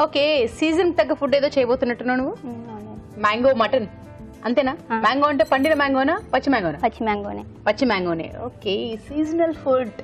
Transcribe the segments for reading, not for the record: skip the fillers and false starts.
Okay, season తగ్గ food ఏదో చేయబోతున్నట్టున్నావు నువ్వు. మ్యాంగో మటన్ అంతేనా? మ్యాంగో అంటే పండిన మ్యాంగోనా పచ్చి మ్యాంగోనా? పచ్చి మ్యాంగోనే. Okay, seasonal food.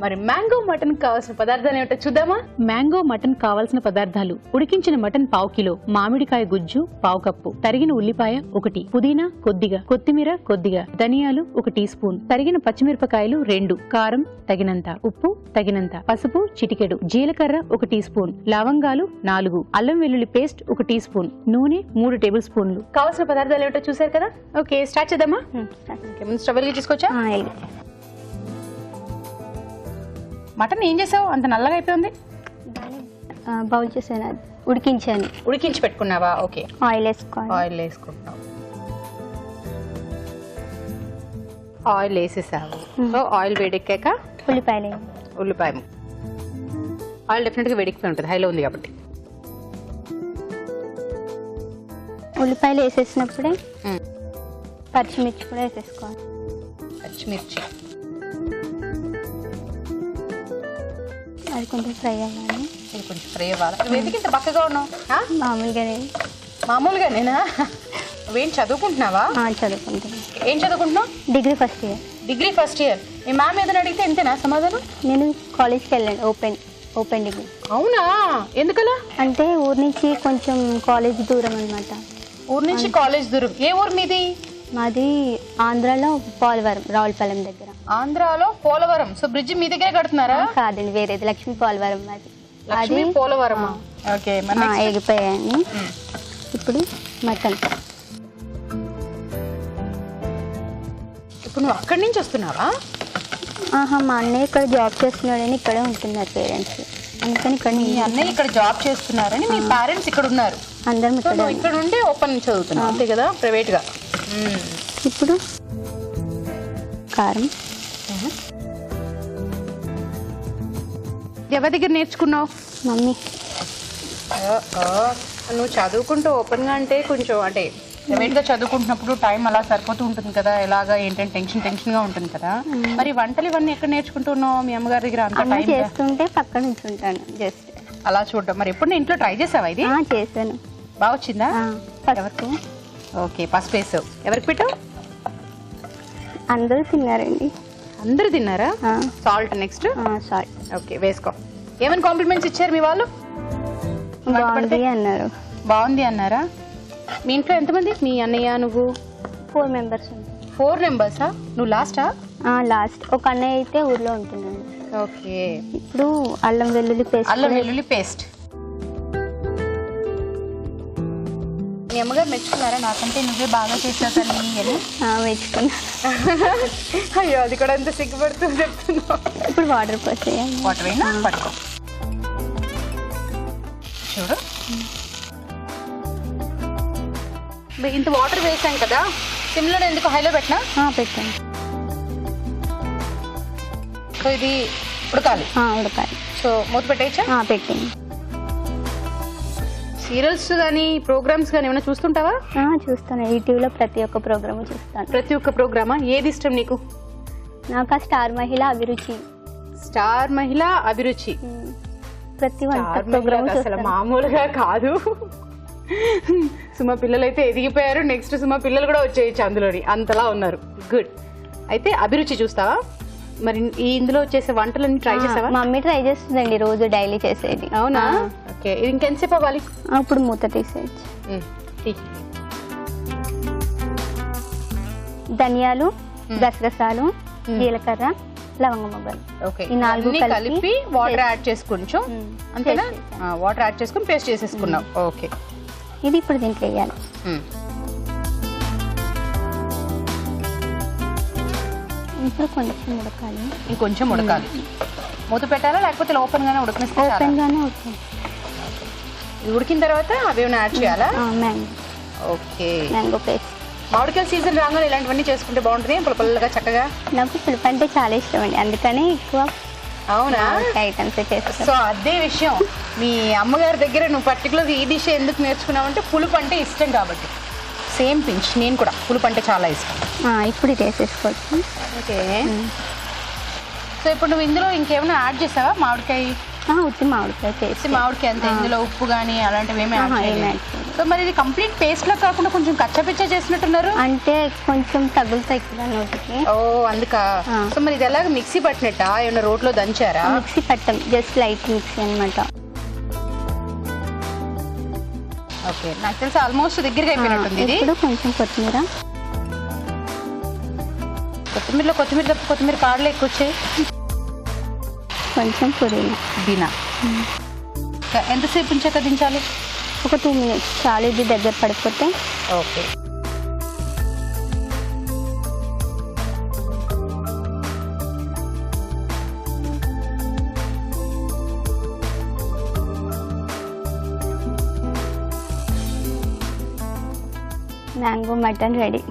మరి మ్యాంగో మటన్ కావాల్సిన పదార్థాలు ఏమిటో చూద్దామా? మ్యాంగో మటన్ కావాల్సిన పదార్థాలు: ఉడికించిన మటన్ 1/2 కిలో, మామిడికాయ గుజ్జు 1/2 కప్పు, తరిగిన ఉల్లిపాయ 1, పుదీనా కొద్దిగా, కొత్తిమీర కొద్దిగా, ధనియాలు 1 టీ స్పూన్, తరిగిన పచ్చిమిరపకాయలు 2, కారం తగినంత, ఉప్పు తగినంత, పసుపు చిటికెడు, జీలకర్ర 1 టీ స్పూన్, లవంగాలు 4, అల్లం వెల్లుల్లి పేస్ట్ 1 టీ స్పూన్, నూనె 3 టేబుల్ స్పూన్లు. కావాల్సిన పదార్థాలు ఏమిటో చూసారు కదా. ఓకే, స్టార్ట్ చేద్దామా? ముందు స్టవ్ వెలిగి తీసుకొచ్చా. మటన్ ఏం చేసావు? అంత నల్లగా అయిపోయింది. బౌల్ చేసాను, ఉడికించాను. ఉడికించి పెట్టుకున్నావా? ఓకే, ఆయిల్ వేసుకోవాలి. ఆయిల్ వేసుకుంటావు. ఆయిల్ వేసేసావు. సో ఆయిల్ వేడెక్కాక ఉల్లిపాయ. ఆయిల్ డెఫినెట్ గా వేడెక్కిపోయి ఉంటుంది, హైలో ఉంది కాబట్టి. ఉల్లిపాయలు వేసేసినప్పుడే పచ్చిమిర్చి కూడా వేసేసుకోవాలి. పచ్చిమిర్చి అది కొంచెం ఫ్రై అవ్వాలి. ఇది కొంచెం ఫ్రై అవ్వాలి. నువ్వు ఎందుకు ఇంత బక్కగా ఉన్నావు? మామూలుగానేనా? నువ్వేం చదువుకుంటున్నావా? చదువుకుంటున్నా. ఏం చదువుకుంటున్నావు? Degree first year. Degree first year. మీ మ్యామ్ ఏదైనా అడిగితే ఎంతేనా సమాధానం? నేను కాలేజ్కి వెళ్ళాను, ఓపెన్ డిగ్రీ. అవునా? ఎందుకలా? అంటే ఊరు నుంచి కొంచెం కాలేజ్ దూరం అనమాట. ఊరు నుంచి కాలేజ్ దూరం. ఏ ఊరు మీది? మాది ఆంధ్రాలో పోలవరం, రావులపాలెం దగ్గర. ఆంధ్రాలో పోలవరం. సో బ్రిడ్జ్ మీ దగ్గర కడుతున్నారా? కాదండి, వేరేది, లక్ష్మీ పోలవరం. అది పోలవరం. ఓకే, ఎగిపోయాను. ఇప్పుడు మటన్. ఇప్పుడు నువ్వు అక్కడి నుంచి వస్తున్నావా? మా అన్నయ్య ఇక్కడ జాబ్ చేస్తున్నాడని ఇక్కడే ఉంటున్నారు పేరెంట్స్, అందుకని ఇక్కడ. మీ అన్నయ్య ఇక్కడ జాబ్ చేస్తున్నారని మీ పేరెంట్స్ ఇక్కడ ఉన్నారు? అందరం ఇక్కడ ఉండి ఓపెన్ చదువుతున్నావు అంతే కదా, ప్రైవేట్ గా. ఇప్పుడు కారం. ఎవరి దగ్గర నేర్చుకున్నావు? మమ్మీ. నువ్వు చదువుకుంటూ ఓపెన్ గా అంటే కొంచెం అంటే ప్రైవేట్ గా చదువుకుంటున్నప్పుడు టైం అలా సరిపోతూ ఉంటుంది కదా, ఎలాగా ఏంటంటే టెన్షన్ గా ఉంటుంది కదా. మరి వంటలు ఇవన్నీ ఎక్కడ నేర్చుకుంటున్నావు? మీ అమ్మగారి దగ్గర అంత టైం చేస్తుంటే పక్కన నుంచుంటాను జస్ట్ అలా చూడటం. మరి ఎప్పుడు ఇంట్లో ట్రై చేసావా ఇది? చేశాను. బాగా వచ్చిందా? ఎవరికి? ఓకే, పసుపు వేసావు. ఎవరికి పెట్టావు? అందరూ తిన్నారండి. అందరూ తిన్నారా? Salt next. సాల్ట్. ఓకే, వేసుకో. ఏమైనా కాంప్లిమెంట్స్ ఇచ్చారు మీ వాళ్ళు? బాగుంది అన్నారు. బాగుంది అన్నారా? మీ ఇంట్లో ఎంతమంది? మీ అన్నయ్య, నువ్వు? 4 మెంబర్స్. 4 మెంబర్సా? నువ్వు లాస్టా? లాస్ట్. ఒక అన్నయ్య అయితే ఊర్లో ఉంటున్నాడు. ఓకే. ఇప్పుడు అల్లం వెల్లుల్లి పేస్ట్. మీ అమ్మగారు మెచ్చుకున్నారా? నాకంటే నువ్వే బాగా చేసావు తల్లి అని. మెచ్చుకున్నా. అయ్యో, అది కూడా అంత సిగ్గుపడుతుంది చెప్తున్నావు. ఇప్పుడు వాటర్ పోసేయాలి. వాటర్ అయినా పట్టుకో. చూడు, ఇంత వాటర్ వేసాం కదా, సిమ్లో ఎందుకు హైలో పెట్టినా? పెట్టాను. సో ఇది ఉడకాలి. సో మూత పెట్టేయచ్చా? పెట్టండి. సీరియల్స్ కానీ ప్రోగ్రామ్స్ కానీ ఏమైనా చూస్తుంటావా? చూస్తాను, యూట్యూబ్లో ప్రతి ఒక్క ప్రోగ్రామ్ చూస్తాను. ప్రతి ఒక్క ప్రోగ్రామా? ఏది ఇష్టం నీకు? నాకు స్టార్ మహిళ అభిరుచి. స్టార్ మహిళ అభిరుచి. ప్రతి ఒక్క ప్రోగ్రామ్ అసలు మామూలుగా కాదు. సుమ పిల్లలు అయితే ఎదిగిపోయారు. నెక్స్ట్ సుమ పిల్లలు కూడా వచ్చేయచ్చు అందులోని, అంతలా ఉన్నారు. గుడ్. అయితే అభిరుచి చూస్తావా? మరి ఇందులో వచ్చేసే వంటలన్నీ ట్రై చేసావా? మమ్మీ ట్రై చేస్తుందండి, రోజు డైలీ చేసేది. అవునా? ఓకే, ఇది ఇంకెంతసేపు అవ్వాలి? ఇప్పుడు మూత తీసేయచ్చు. ధనియాలు, గసగసాలు, జీలకర్ర, లవంగ మొగ్గలు. ఓకే, ఈ 4 కలిపి వాటర్ యాడ్ చేసుకుంటాం అంతేనా? వాటర్ యాడ్ చేసుకుని పేస్ట్ చేసేసుకున్నాం. ఓకే, ఇది ఇప్పుడు దీంట్లో వేయాలి. ఇప్పుడు కొంచెం ఉడకాలి. ఇంకొంచెం ఉడకాలి. మూత పెట్టాలా లేకపోతే ఓపెన్ గానే ఉడకనిస్తే? ఓపెన్ గానే ఉడకాలి. ఇది ఉడికిన తర్వాత అవి ఏమైనా యాడ్ చేయాలా? మ్యాంగో. Okay, mango paste. మామిడికాయ సీజన్ రాగానే ఇలాంటివన్నీ చేసుకుంటే బాగుంటుంది, పుల్లపుల్లగా చక్కగా. నాకు పులుపు అంటే చాలా ఇష్టం అండి, అందుకని ఎక్కువ. అవునా? ఐటమ్స్ చేస్తాను. సో అదే విషయం, మీ అమ్మగారి దగ్గర నువ్వు పర్టికులర్ ఈ డిష్ ఎందుకు నేర్చుకున్నావంటే పులుపు అంటే ఇష్టం కాబట్టి. సేమ్ పించ్, నేను కూడా పులుపు అంటే చాలా ఇష్టం. ఇప్పుడు ఇది వేసేసుకోవచ్చు. ఓకే. సో ఇప్పుడు నువ్వు ఇందులో ఇంకేమైనా యాడ్ చేసావా? మామిడికాయ ఉత్తి మామిడికాయ పేస్ట్. మామిడికాయ అంతే, ఇందులో ఉప్పు కానీ అలాంటివి ఏమి యాడ్ చేయలేదు. సో మరి ఇది కంప్లీట్ పేస్ట్ లా కాకుండా కొంచెం కచ్చపిచ్చ చేసినట్టున్నారు. అంటే కొంచెం తగులుతాయి కదా నోటికి. ఓ అందుకా. సో మరి ఇది ఎలాగ మిక్సీ పట్టినట్ట ఏమన్నా రోట్లో దంచారా? మిక్సీ పట్టాం, జస్ట్ లైట్ మిక్సీ అనమాట. ఓకే, నాకు తెలిసి ఆల్మోస్ట్ దగ్గరగా అయిపోయినట్టుంది ఇది. ఇప్పుడు కొంచెం కొత్తిమీరలో కొత్తిమీర పాడలు ఎక్కువ వచ్చాయి. కొంచెం పుదీనా. ఎంతసేపు ఉంచాక దించాలి? ఒక 2 minutes చాలు, ఇది దగ్గర పడిపోతే. ఓకే. Mango mutton ready.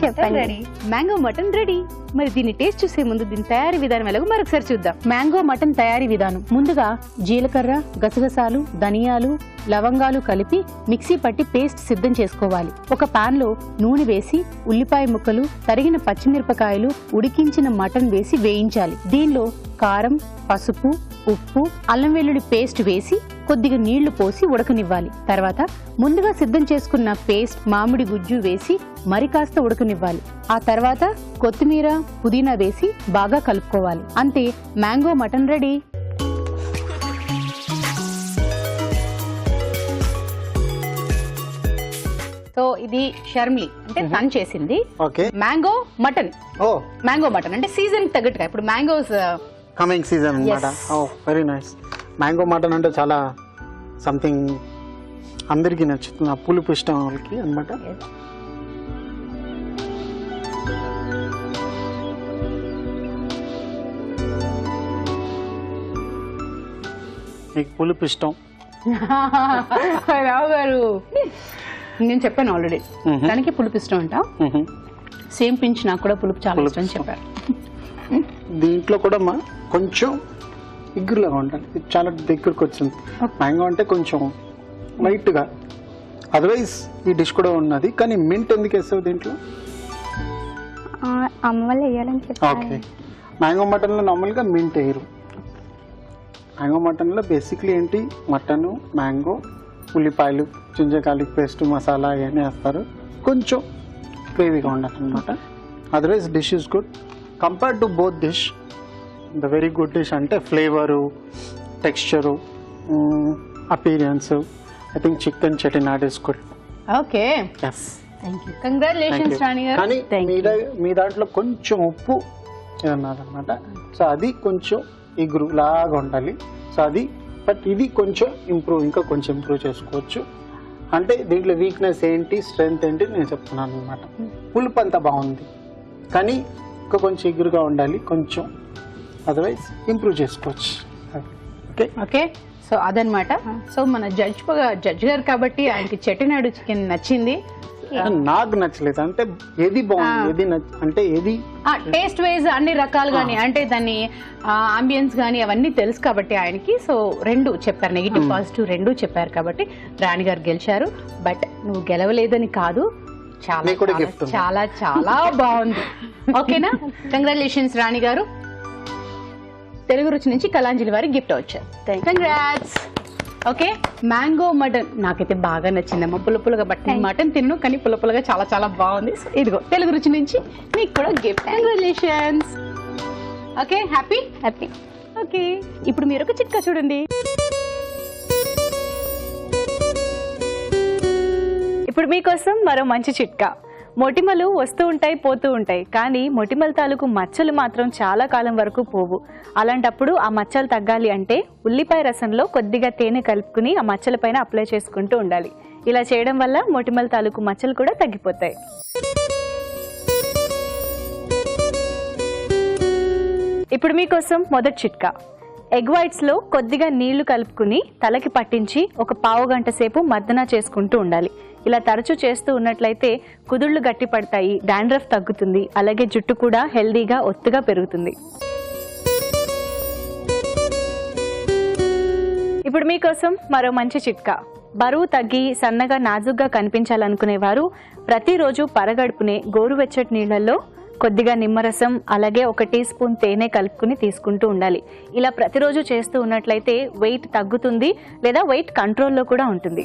చెప్పండి. Mango mutton ready. మరి దీన్ని టేస్ట్ చూసే ముందు దీని తయారీ విధానం ఎలాగో మరొకసారి చూద్దాం. మ్యాంగో మటన్ తయారీ విధానం: ముందుగా జీలకర్ర, గసగసాలు, ధనియాలు, లవంగాలు కలిపి మిక్సీ పట్టి పేస్ట్ సిద్ధం చేసుకోవాలి. ఒక పాన్ లో నూనె వేసి ఉల్లిపాయ ముక్కలు, తరిగిన పచ్చిమిరపకాయలు, ఉడికించిన మటన్ వేసి వేయించాలి. దీనిలో కారం, పసుపు, ఉప్పు, అల్లం వెల్లుల్లి పేస్ట్ వేసి కొద్దిగా నీళ్లు పోసి ఉడకనివ్వాలి. తర్వాత ముందుగా సిద్ధం చేసుకున్న పేస్ట్, మామిడి గుజ్జు వేసి మరి కాస్త ఉడకనివ్వాలి. ఆ తర్వాత కొత్తిమీర, పుదీనా వేసి బాగా కలుపుకోవాలి. అంతే, మ్యాంగో మటన్ రెడీ. సో ఇది షర్మిలి అంటే తను చేసింది మ్యాంగో మటన్. మ్యాంగో మటన్ అంటే సీజన్ తగ్గట్టుగా ఇప్పుడు మ్యాంగోస్ కమింగ్ సీజన్ అన్నమాట. Very nice. మ్యాంగో మటన్ అంటే చాలా సంథింగ్ అందరికీ నచ్చుతుంది, పులుపు ఇష్టం వాళ్ళకి అన్నమాట. మీకు పులుపు ఇష్టం. రావు గారు నేను చెప్పాను ఆల్రెడీ, దానికి పులుపు ఇష్టం అంట. సేమ్ పించ్ నాకు కూడా పులుపు చాలా ఇష్టం అని చెప్పారు. దీంట్లో కూడా కొంచెం ఇగురులాగా ఉండాలి, చాలా దగ్గరకు వచ్చింది. మ్యాంగో అంటే కొంచెం లైట్గా, అదర్వైజ్ ఈ డిష్ కూడా ఉన్నది. కానీ మింట్ ఎందుకు వేస్తావు దీంట్లో? అమ్మ వాళ్ళు వేయాలని చెప్పారు. ఓకే. మ్యాంగో మటన్లో నార్మల్గా మింట్ వేయరు. మ్యాంగో మటన్లో బేసిక్లీ ఏంటి, మటను, మ్యాంగో, ఉల్లిపాయలు, జింజర్ గార్లిక్ పేస్ట్, మసాలా ఇవన్నీ వేస్తారు. కొంచెం గ్రేవీగా ఉండాలన్నమాట. Otherwise dish is good compared to both dish. The very good dish అంటే flavour, texture, appearance. I think chicken Chettinad is good. Okay, yes, thank you, congratulations Rani garu. కానీ మీ దాంట్లో కొంచెం ఉప్పు ఏమన్నారనమాట. సో అది కొంచెం ఇగురు లాగా ఉండాలి. సో అది, బట్ ఇది కొంచెం ఇంప్రూవ్, ఇంకా కొంచెం ఇంప్రూవ్ చేసుకోవచ్చు. అంటే దీంట్లో వీక్నెస్ ఏంటి, స్ట్రెంగ్త్ ఏంటి నేను చెప్తున్నాను అనమాట. పులుపు అంతా బాగుంది, కానీ ఇంకా కొంచెం ఎగురుగా ఉండాలి కొంచెం, అదర్వైజ్ ఇంప్రూవ్ చేసుకోవచ్చు. ఓకే ఓకే, సో అదనమాట. సో మన జడ్జ్ గారు కాబట్టి ఆయనకి చెట్టినాడు చికెన్ నచ్చింది, నాకు నచ్చలేదు. అంటే ఏది బాగుంది, అంటే ఏది టేస్ట్ వైజ్ అన్ని రకాలు కానీ, అంటే దాన్ని అంబియన్స్ కానీ అవన్నీ తెలుసు కాబట్టి ఆయనకి. సో రెండు చెప్పారు, నెగిటివ్ పాజిటివ్ రెండు చెప్పారు కాబట్టి రాణి గారు గెలిచారు. బట్ నువ్వు గెలవలేదని కాదు, చాలా చాలా చాలా బాగుంది. ఓకేనా, కంగ్రాచులేషన్స్ రాణి గారు. తెలుగు రుచి నుంచి కళాంజలి వారి గిఫ్ట్ వచ్చారు. కంగ్రాట్స్. ఓకే, మ్యాంగో మటన్ నాకైతే బాగా నచ్చిందమ్మా. పుల్లపుల్లగా, బట్ మటన్ తిన్ను కానీ పుల్లపుల్లగా చాలా చాలా బాగుంది. సో ఇదిగో తెలుగు రుచి నుంచి మీకు కూడా gift. Congratulations. Okay, happy. Okay, ఇప్పుడు మీరు ఒక చిట్కా చూడండి. ఇప్పుడు మీకోసం మరో మంచి చిట్కా. మొటిమలు వస్తూ ఉంటాయి, పోతూ ఉంటాయి, కానీ మొటిమల తాలూకు మచ్చలు మాత్రం చాలా కాలం వరకు పోవు. అలాంటప్పుడు ఆ మచ్చలు తగ్గాలి అంటే ఉల్లిపాయ రసంలో కొద్దిగా తేనె కలుపుకుని ఆ మచ్చల పైన అప్లై చేసుకుంటూ ఉండాలి. ఇలా చేయడం వల్ల మొటిమల తాలూకు మచ్చలు కూడా తగ్గిపోతాయి. ఇప్పుడు మీకోసం మొదటి చిట్కా. ఎగ్ వైట్స్ లో కొద్దిగా నీళ్లు కలుపుకుని తలకి పట్టించి ఒక పావు గంట సేపు మర్దన చేసుకుంటూ ఉండాలి. ఇలా తరచూ చేస్తూ ఉన్నట్లయితే కుదుళ్లు గట్టి పడతాయి, డాండ్రఫ్ తగ్గుతుంది, అలాగే జుట్టు కూడా హెల్దీగా ఒత్తుగా పెరుగుతుంది. ఇప్పుడు మీకోసం మరో మంచి చిట్కా. బరువు తగ్గి సన్నగా నాజుగ్గా కనిపించాలనుకునేవారు ప్రతిరోజు పరగడుపునే గోరువెచ్చటి నీళ్లలో కొద్దిగా నిమ్మరసం అలాగే 1 టీ స్పూన్ తేనె కలుపుకుని తీసుకుంటూ ఉండాలి. ఇలా ప్రతిరోజు చేస్తూ ఉన్నట్లయితే వెయిట్ తగ్గుతుంది లేదా వెయిట్ కంట్రోల్లో కూడా ఉంటుంది.